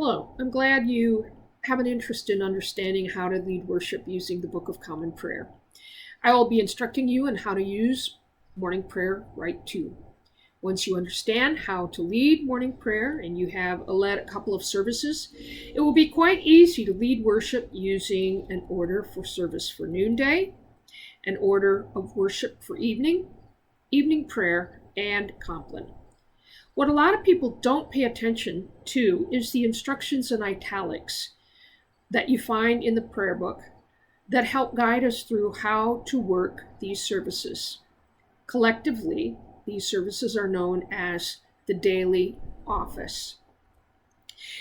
Hello, I'm glad you have an interest in understanding how to lead worship using the Book of Common Prayer. I will be instructing you on how to use morning prayer right too. Once you understand how to lead morning prayer and you have led a couple of services, it will be quite easy to lead worship using an order for service for noonday, an order of worship for evening prayer, and compline. What a lot of people don't pay attention to is the instructions in italics that you find in the prayer book that help guide us through how to work these services. Collectively, these services are known as the daily office.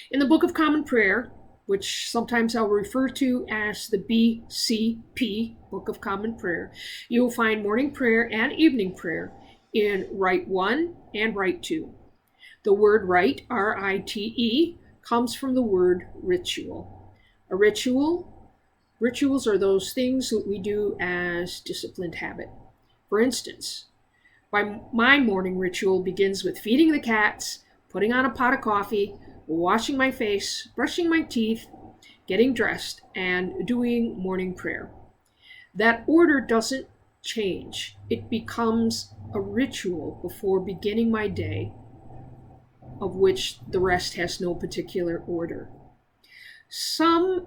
In the Book of Common Prayer, which sometimes I'll refer to as the BCP, Book of Common Prayer, you will find morning prayer and evening prayer in Rite 1 and Rite 2. The word rite, R-I-T-E, comes from the word ritual. Rituals are those things that we do as disciplined habit. For instance, my morning ritual begins with feeding the cats, putting on a pot of coffee, washing my face, brushing my teeth, getting dressed, and doing morning prayer. That order doesn't change. It becomes a ritual before beginning my day, of which the rest has no particular order. Some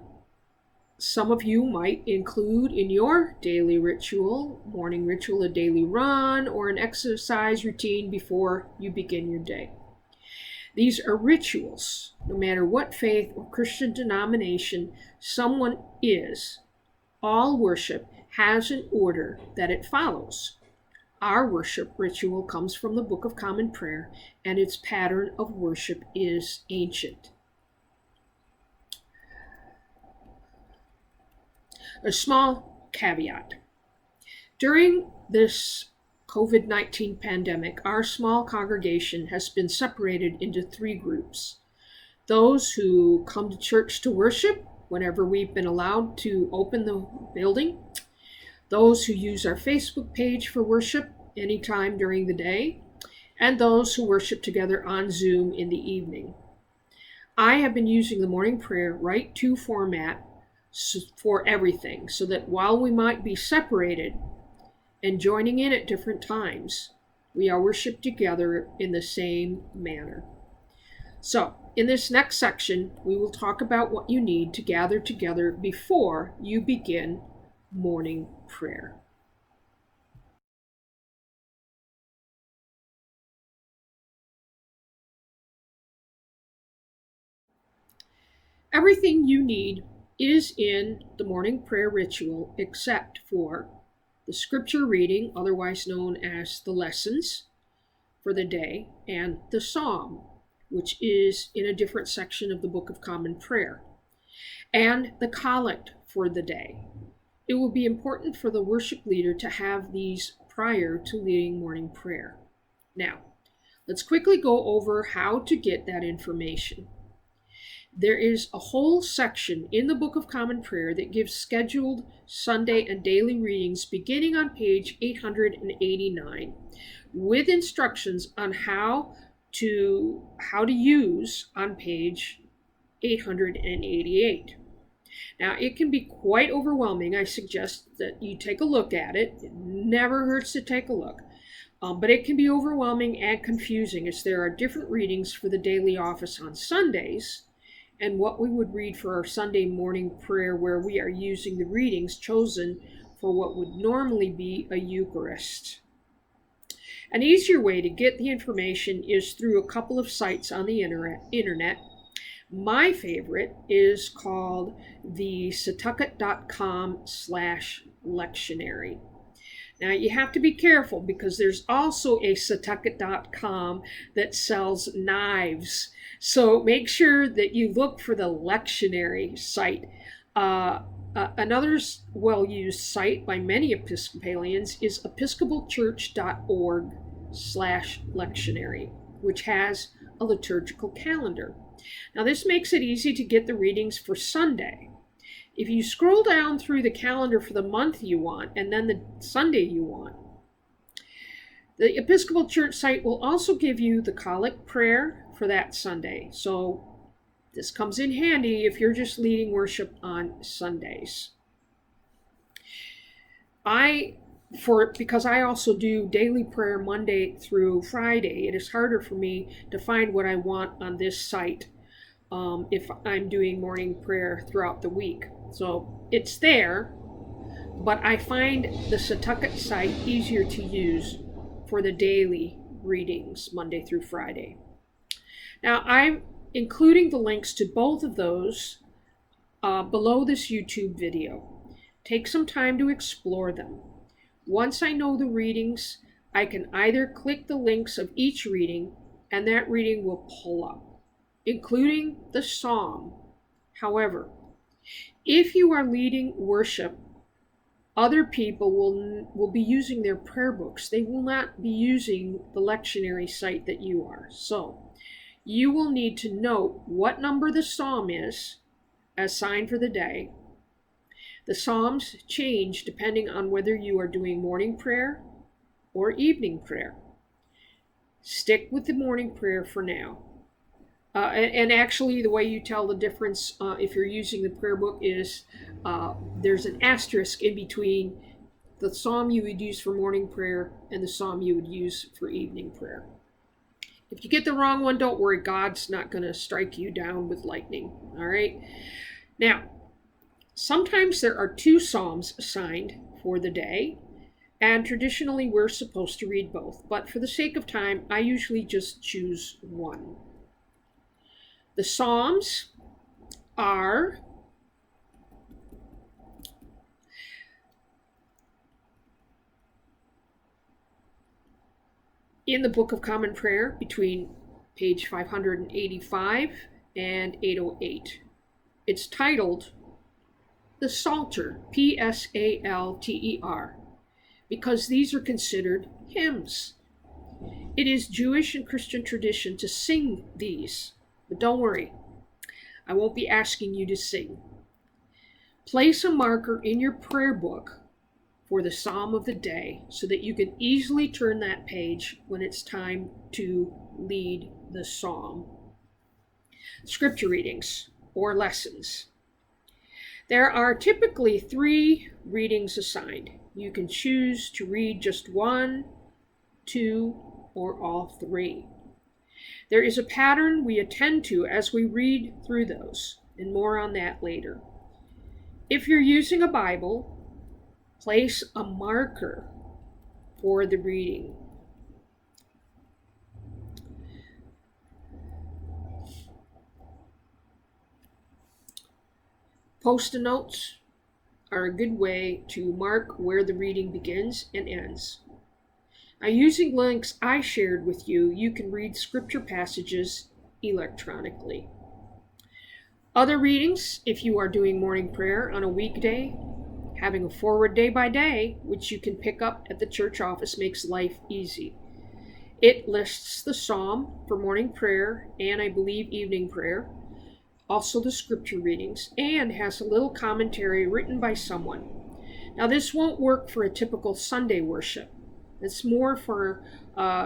of you might include in your daily ritual, morning ritual, a daily run or an exercise routine before you begin your day. These are rituals. No matter what faith or Christian denomination someone is, all worship has an order that it follows. Our worship ritual comes from the Book of Common Prayer, and its pattern of worship is ancient. A small caveat. During this COVID-19 pandemic, our small congregation has been separated into 3 groups. Those who come to church to worship whenever we've been allowed to open the building, those who use our Facebook page for worship anytime during the day, and those who worship together on Zoom in the evening. I have been using the morning prayer Rite 2 format for everything, so that while we might be separated and joining in at different times, we are worshiped together in the same manner. So, in this next section, we will talk about what you need to gather together before you begin morning prayer. Everything you need is in the morning prayer ritual except for the scripture reading, otherwise known as the lessons for the day, and the psalm, which is in a different section of the Book of Common Prayer, and the collect for the day. It will be important for the worship leader to have these prior to leading morning prayer. Now, let's quickly go over how to get that information. There is a whole section in the Book of Common Prayer that gives scheduled Sunday and daily readings beginning on page 889, with instructions on how to use on page 888. Now, it can be quite overwhelming. I suggest that you take a look at it. It never hurts to take a look. But it can be overwhelming and confusing, as there are different readings for the daily office on Sundays and what we would read for our Sunday morning prayer, where we are using the readings chosen for what would normally be a Eucharist. An easier way to get the information is through a couple of sites on the internet. My favorite is called the Setauket.com/lectionary. Now, you have to be careful because there's also a Setauket.com that sells knives. So make sure that you look for the lectionary site. Another well-used site by many Episcopalians is episcopalchurch.org/lectionary, which has a liturgical calendar. Now, this makes it easy to get the readings for Sunday. If you scroll down through the calendar for the month you want and then the Sunday you want, the Episcopal Church site will also give you the collect prayer for that Sunday. So This comes in handy if you're just leading worship on Sundays. Because I also do daily prayer Monday through Friday, it is harder for me to find what I want on this site if I'm doing morning prayer throughout the week. So it's there, but I find the Setauket site easier to use for the daily readings Monday through Friday. Now, I'm including the links to both of those below this YouTube video. Take some time to explore them. Once I know the readings, I can either click the links of each reading and that reading will pull up, including the psalm. However, if you are leading worship, other people will be using their prayer books. They will not be using the lectionary site that you are. So you will need to note what number the psalm is assigned for the day. The psalms change depending on whether you are doing morning prayer or evening prayer. Stick with the morning prayer for now. And actually, the way you tell the difference if you're using the prayer book is there's an asterisk in between the psalm you would use for morning prayer and the psalm you would use for evening prayer. If you get the wrong one, don't worry. God's not going to strike you down with lightning. All right? Now, sometimes there are 2 psalms assigned for the day, and traditionally we're supposed to read both. But for the sake of time, I usually just choose one. The psalms are in the Book of Common Prayer between page 585 and 808. It's titled the Psalter, Psalter, because these are considered hymns. It is Jewish and Christian tradition to sing these, but don't worry, I won't be asking you to sing. Place a marker in your prayer book for the psalm of the day so that you can easily turn that page when it's time to lead the psalm. Scripture readings or lessons. There are typically 3 readings assigned. You can choose to read just 1, 2, or all 3. There is a pattern we attend to as we read through those, and more on that later. If you're using a Bible, place a marker for the reading. Post-it notes are a good way to mark where the reading begins and ends. Now, using links I shared with you, you can read scripture passages electronically. Other readings, if you are doing morning prayer on a weekday, having a forward day by day, which you can pick up at the church office, makes life easy. It lists the psalm for morning prayer and I believe evening prayer, also the scripture readings, and has a little commentary written by someone. Now, this won't work for a typical Sunday worship. It's more for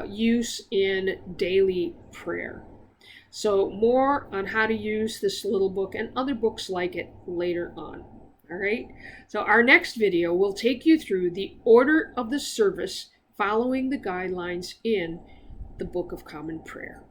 use in daily prayer. So more on how to use this little book and other books like it later on. All right. So our next video will take you through the order of the service following the guidelines in the Book of Common Prayer.